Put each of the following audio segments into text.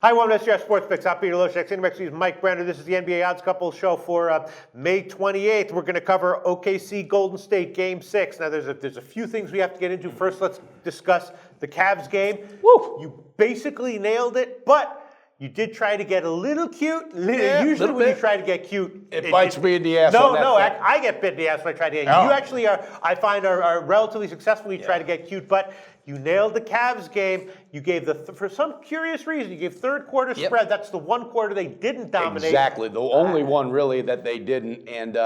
Hi, welcome to SGR Sports Picks. I'm Peter Loshak. Sitting next to me is Mike Brenner. This is the NBA Odds Couple show for May 28th. We're going to cover OKC Golden State Game 6. Now, there's a few things we have to get into. First, let's discuss the Cavs game. Woo! You basically nailed it, but you did try to get a little cute. Usually when you try to get cute, it bites me in the ass. No, I get bit in the ass when I try to get cute. Oh. You actually I find, are relatively successful when you try to get cute, but you nailed the Cavs game. You gave for some curious reason, you gave third quarter spread. That's the one quarter they didn't dominate. Exactly, the only one really that they didn't. And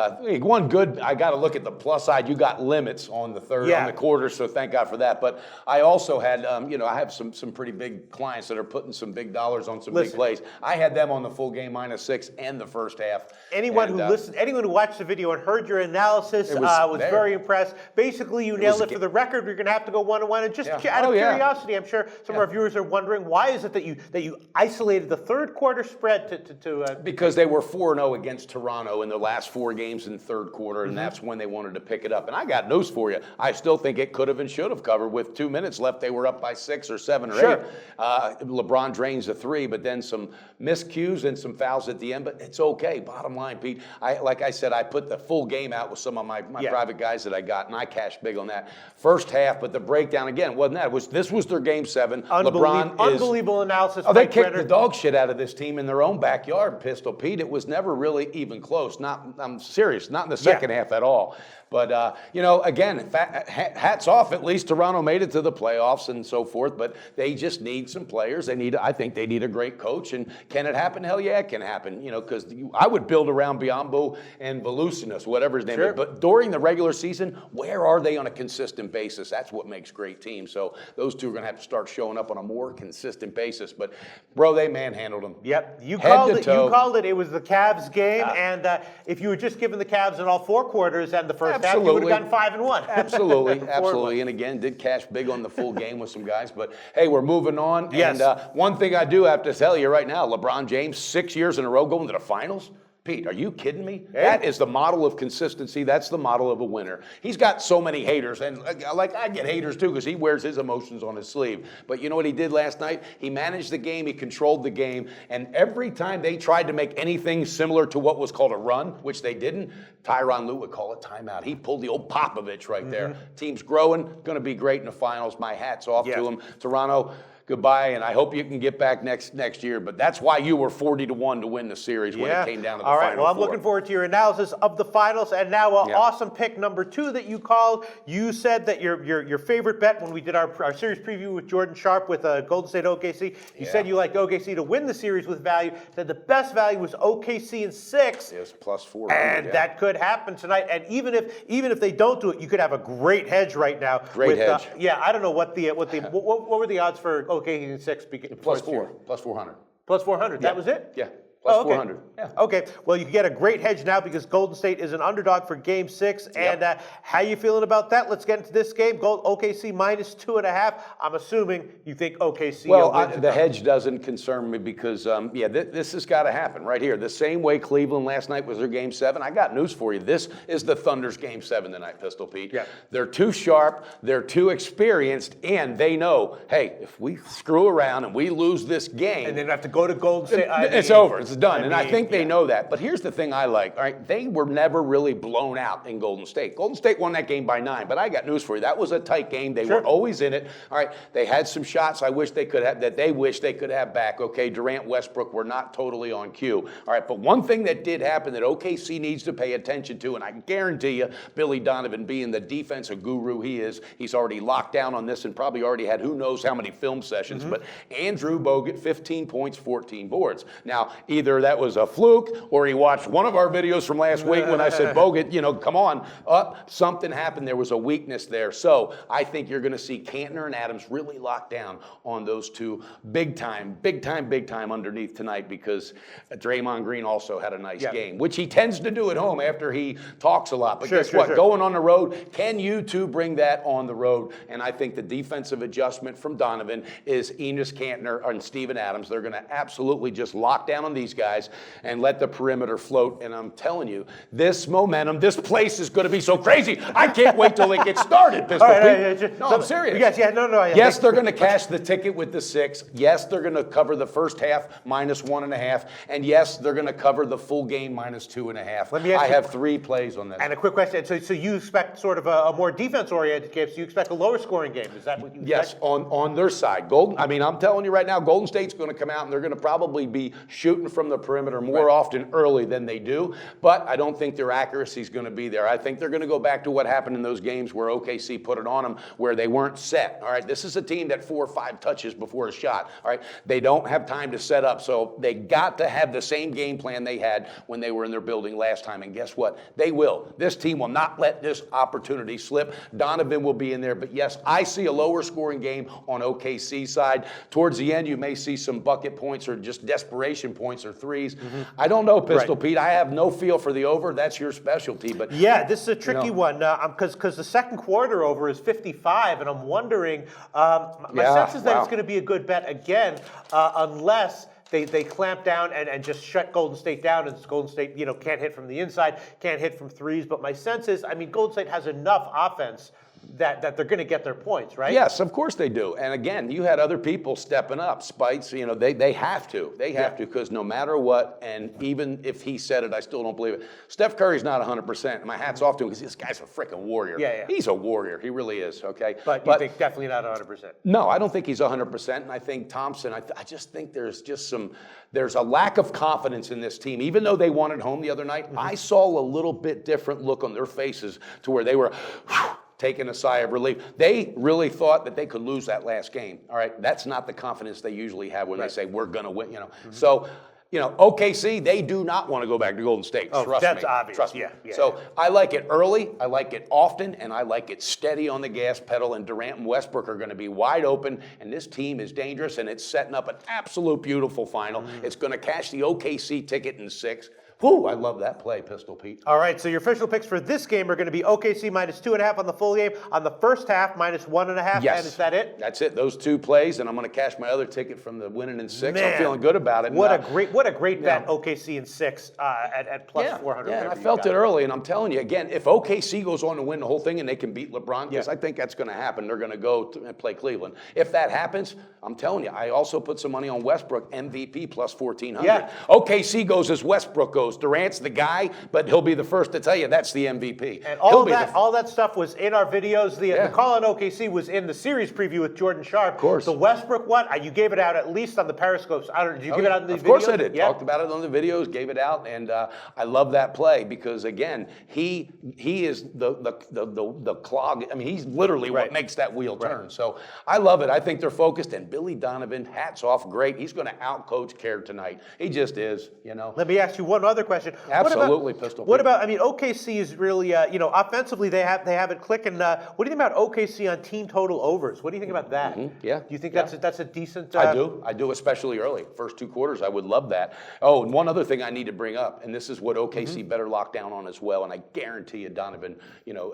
one good, I got to look at the plus side. You got limits on the third, on the quarter, so thank God for that. But I also had, I have some pretty big clients that are putting some big dollars on some big plays. I had them on the full game -6 and the first half. Anyone who listened, anyone who watched the video and heard your analysis was very impressed. Basically, you nailed it. For the record, you're going to have to go 1-1. And just out of curiosity, I'm sure some of our viewers are wondering, why is it that you isolated the third quarter spread to because they were 4-0 against Toronto in the last 4 games in the third quarter, and that's when they wanted to pick it up. And I got news for you. I still think it could have and should have covered. With 2 minutes left, they were up by 6 or 7 or 8. LeBron drains a 3, but then some miscues and some fouls at the end. But it's okay. Bottom line, Pete, like I said, I put the full game out with some of my private guys that I got, and I cashed big on that. First half, but the breakdown, again, wasn't that. This was their game 7. Unbelievable analysis. They kicked the dog shit out of this team in their own backyard, Pistol Pete. It was never really even close. I'm serious, not in the second half at all. But, again, hats off. At least Toronto made it to the playoffs and so forth. But they just need some players. I think they need a great coach. And can it happen? Hell yeah, it can happen. Because I would build around Biyombo and Volusinas, whatever his name is. But during the regular season, where are they on a consistent basis? That's what makes great teams. So those two are going to have to start showing up on a more consistent basis. But, bro, they manhandled them. Yep. You called it. It was the Cavs game. And if you were just given the Cavs in all 4 quarters and the first half, you would have gotten 5-1. Absolutely. And again, did cash big on the full game with some guys. But, hey, we're moving on. Yes. And one thing I do have to tell you right now, LeBron James, 6 years in a row going to the finals. Pete, are you kidding me? Hey. That is the model of consistency. That's the model of a winner. He's got so many haters, and I get haters too because he wears his emotions on his sleeve. But you know what he did last night? He managed the game, he controlled the game, and every time they tried to make anything similar to what was called a run, which they didn't, Tyronn Lue would call a timeout. He pulled the old Popovich right there. Team's growing, going to be great in the finals. My hat's off to him. Toronto, goodbye, and I hope you can get back next year. But that's why you were 40-1 to win the series when it came down to the final. All right, well, I'm looking forward to your analysis of the finals. And now, awesome pick number 2 that you called. You said that your favorite bet when we did our series preview with Jordan Sharp with Golden State OKC, you said you liked OKC to win the series with value. Said the best value was OKC in 6. It was plus 400. And that could happen tonight. And even if they don't do it, you could have a great hedge right now. Great hedge. I don't know what were the odds for OKC in 6? Plus 400. Plus 400. That was it? Yeah. Plus 400. Yeah. Okay. Well, you can get a great hedge now because Golden State is an underdog for Game 6. And how you feeling about that? Let's get into this game. OKC -2.5. I'm assuming you think OKC. Well, the hedge doesn't concern me because, this has got to happen right here. The same way Cleveland last night was their Game 7. I got news for you. This is the Thunder's Game 7 tonight, Pistol Pete. Yeah. They're too sharp. They're too experienced. And they know, hey, if we screw around and we lose this game. And then have to go to Golden State. It's over. It's done. And I think they know that. But here's the thing I like. All right, they were never really blown out in Golden State. Golden State won that game by 9, but I got news for you. That was a tight game. They were always in it. All right, they had some shots I wish they could have, that they wish they could have back. Okay, Durant, Westbrook were not totally on cue. All right, but one thing that did happen that OKC needs to pay attention to, and I guarantee you, Billy Donovan being the defensive guru he is, he's already locked down on this and probably already had who knows how many film sessions, but Andrew Bogut, 15 points, 14 boards. Now, either that was a fluke or he watched one of our videos from last week when I said, Bogut, come on, something happened. There was a weakness there. So I think you're going to see Cantner and Adams really lock down on those two big time underneath tonight because Draymond Green also had a nice game, which he tends to do at home after he talks a lot. But guess what? Going on the road, can you two bring that on the road? And I think the defensive adjustment from Donovan is Enes Cantner and Steven Adams. They're going to absolutely just lock down on these these guys and let the perimeter float. And I'm telling you, this momentum, this place is going to be so crazy. I can't wait till it gets started, Pistol Pete. No, I'm serious. Yes, Yes, they're going to cash the ticket with the 6. Yes, they're going to cover the first half -1.5. And yes, they're going to cover the full game -2.5. I have 3 plays on this. And a quick question. So you expect sort of a more defense-oriented game. So you expect a lower scoring game. Is that what you expect? Yes, on their side. I'm telling you right now, Golden State's going to come out and they're going to probably be shooting from the perimeter more often early than they do. But I don't think their accuracy is going to be there. I think they're going to go back to what happened in those games where OKC put it on them, where they weren't set. All right, this is a team that 4 or 5 touches before a shot. All right, they don't have time to set up, so they got to have the same game plan they had when they were in their building last time. And guess what? They will. This team will not let this opportunity slip. Donovan will be in there, but yes, I see a lower scoring game on OKC side. Towards the end, you may see some bucket points or just desperation points or threes. I don't know, Pistol Pete. I have no feel for the over. That's your specialty. But yeah, this is a tricky one because the second quarter over is 55, and I'm wondering. My sense is that it's going to be a good bet again, unless they clamp down and just shut Golden State down, and Golden State can't hit from the inside, can't hit from threes. But my sense is, Golden State has enough offense that they're going to get their points, right? Yes, of course they do. And again, you had other people stepping up. Spites, they have to. They have to, because no matter what, and even if he said it, I still don't believe it. Steph Curry's not 100%. And my hat's off to him because this guy's a freaking warrior. Yeah. He's a warrior. He really is, okay? But you think definitely not 100%? No, I don't think he's 100%. And I think Thompson, I just think there's a lack of confidence in this team. Even though they won at home the other night, I saw a little bit different look on their faces to where they were taking a sigh of relief. They really thought that they could lose that last game. All right, that's not the confidence they usually have when they say we're going to win. So, OKC, they do not want to go back to Golden State. Trust me. That's obvious. Trust me. Yeah. So I like it early, I like it often, and I like it steady on the gas pedal. And Durant and Westbrook are going to be wide open, and this team is dangerous, and it's setting up an absolute beautiful final. It's going to cash the OKC ticket in 6. Whew, I love that play, Pistol Pete. All right, so your official picks for this game are going to be OKC -2.5 on the full game, on the first half -1.5. Yes. And is that it? That's it. Those 2 plays, and I'm going to cash my other ticket from the winning in 6. I'm feeling good about it. What a great bet, OKC in 6 at plus 400. Yeah, and I felt it early, and I'm telling you again, if OKC goes on to win the whole thing and they can beat LeBron, because I think that's going to happen, they're going to go and play Cleveland. If that happens, I'm telling you, I also put some money on Westbrook, MVP plus 1,400. Yeah. OKC goes as Westbrook goes. Durant's the guy, but he'll be the first to tell you that's the MVP. And all that stuff was in our videos. The call on OKC was in the series preview with Jordan Sharp. Of course. The Westbrook one, you gave it out at least on the Periscopes. Did you give it out in the videos? Of course I did. Talked about it on the videos, gave it out, and I love that play because again, he is the clog. He's literally what makes that wheel turn. So I love it. I think they're focused, and Billy Donovan, hats off, great. He's going to outcoach Care tonight. He just is. Let me ask you one other question. Absolutely, Pistol. What about? OKC is really, offensively they have it clicking. What do you think about OKC on team total overs? What do you think about that? Yeah. Do you think that's a decent? I do, especially early. First 2 quarters, I would love that. Oh, and one other thing I need to bring up, and this is what OKC better lock down on as well, and I guarantee you Donovan,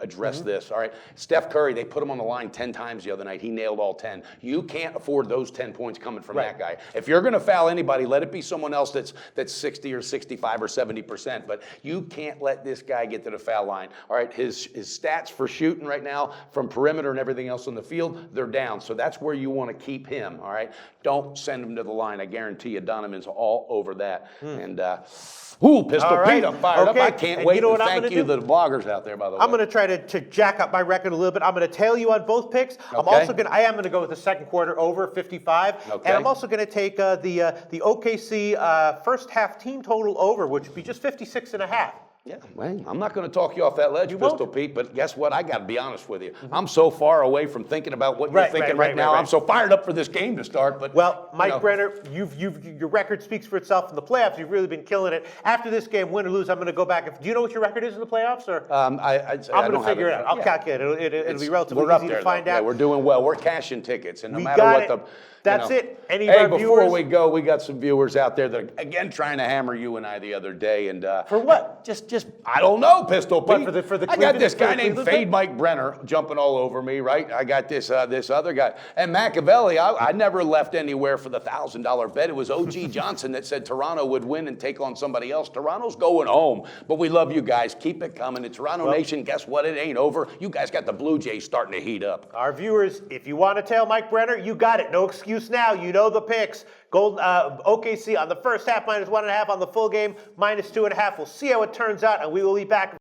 address this. All right, Steph Curry, they put him on the line 10 times the other night. He nailed all 10. You can't afford those 10 points coming from that guy. If you're going to foul anybody, let it be someone else that's 60 or 65 or 70%. But you can't let this guy get to the foul line. All right, his stats for shooting right now from perimeter and everything else on the field, they're down. So that's where you want to keep him. All right, don't send him to the line. I guarantee you, Donovan's all over that. And Pistol Pete, I'm fired up. I can't wait. And thank you, the bloggers out there, by the way. I'm going to try to jack up my record a little bit. I'm going to tail you on both picks. I am going to go with the second quarter over 55. Okay. And I'm also going to take the OKC first half team total over, which would be just 56.5. Yeah, well, I'm not going to talk you off that ledge, Pistol Pete, but guess what? I got to be honest with you. I'm so far away from thinking about what you're thinking right now. I'm so fired up for this game to start. But Mike Brenner, your record speaks for itself in the playoffs. You've really been killing it. After this game, win or lose, I'm going to go back. Do you know what your record is in the playoffs? Or I'm going to figure it out. I'll calculate it. It'll be relatively easy to find out. Yeah, we're doing well. We're cashing tickets, and no matter what That's it. Before we go, we got some viewers out there that are, again, trying to hammer you and I the other day. And for what? Just I don't know, Pistol Pete. What, for the I got Cleveland- this for the guy named Cleveland Fade bet? Mike Brenner jumping all over me, right? I got this other guy. And Machiavelli, I never left anywhere for the $1,000 bet. It was O.G. Johnson that said Toronto would win and take on somebody else. Toronto's going home. But we love you guys. Keep it coming. And Toronto Nation, guess what? It ain't over. You guys got the Blue Jays starting to heat up. Our viewers, if you want to tail Mike Brenner, you got it. No excuse now. You know the picks. OKC on the first half, -1.5 on the full game, -2.5. We'll see how it turns out, and we will be back.